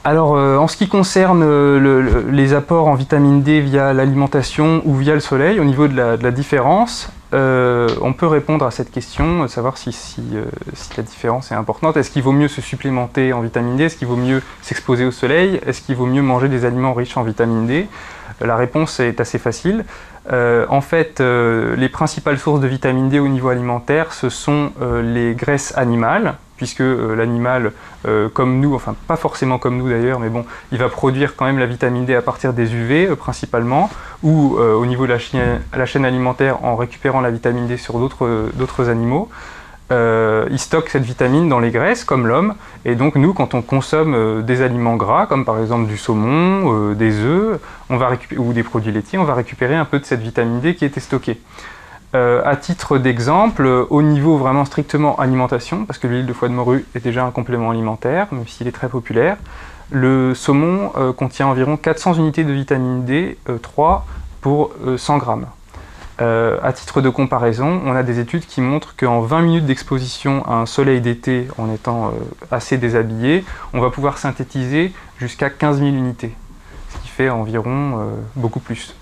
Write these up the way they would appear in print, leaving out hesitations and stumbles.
Alors, en ce qui concerne les apports en vitamine D via l'alimentation ou via le soleil, au niveau de la différence, on peut répondre à cette question, savoir si la différence est importante. Est-ce qu'il vaut mieux se supplémenter en vitamine D? Est-ce qu'il vaut mieux s'exposer au soleil? Est-ce qu'il vaut mieux manger des aliments riches en vitamine D? La réponse est assez facile. En fait, les principales sources de vitamine D au niveau alimentaire, ce sont les graisses animales, puisque l'animal, comme nous, enfin pas forcément comme nous d'ailleurs, mais bon, il va produire quand même la vitamine D à partir des UV principalement, ou au niveau de la chaîne alimentaire en récupérant la vitamine D sur d'autres animaux. Il stocke cette vitamine dans les graisses, comme l'homme, et donc nous, quand on consomme des aliments gras, comme par exemple du saumon, des œufs, ou des produits laitiers, on va récupérer un peu de cette vitamine D qui était stockée. À titre d'exemple, au niveau vraiment strictement alimentation, parce que l'huile de foie de morue est déjà un complément alimentaire, même s'il est très populaire, le saumon contient environ 400 unités de vitamine D3 pour 100 grammes. À titre de comparaison, on a des études qui montrent qu'en 20 minutes d'exposition à un soleil d'été, en étant assez déshabillé, on va pouvoir synthétiser jusqu'à 15 000 unités, ce qui fait environ beaucoup plus.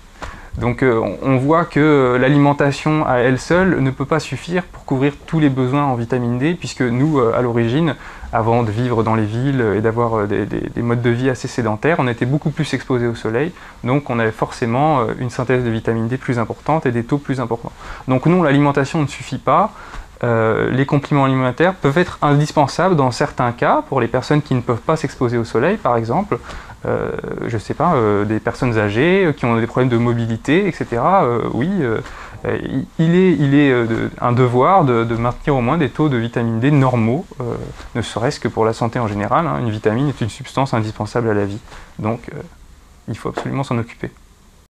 Donc on voit que l'alimentation à elle seule ne peut pas suffire pour couvrir tous les besoins en vitamine D, puisque nous, à l'origine, avant de vivre dans les villes et d'avoir des modes de vie assez sédentaires, on était beaucoup plus exposés au soleil, donc on avait forcément une synthèse de vitamine D plus importante et des taux plus importants. Donc non, l'alimentation ne suffit pas. Les compléments alimentaires peuvent être indispensables dans certains cas, pour les personnes qui ne peuvent pas s'exposer au soleil, par exemple, je ne sais pas, des personnes âgées qui ont des problèmes de mobilité, etc. Oui, il est un devoir de maintenir au moins des taux de vitamine D normaux, ne serait-ce que pour la santé en général, hein. Une vitamine est une substance indispensable à la vie, donc il faut absolument s'en occuper.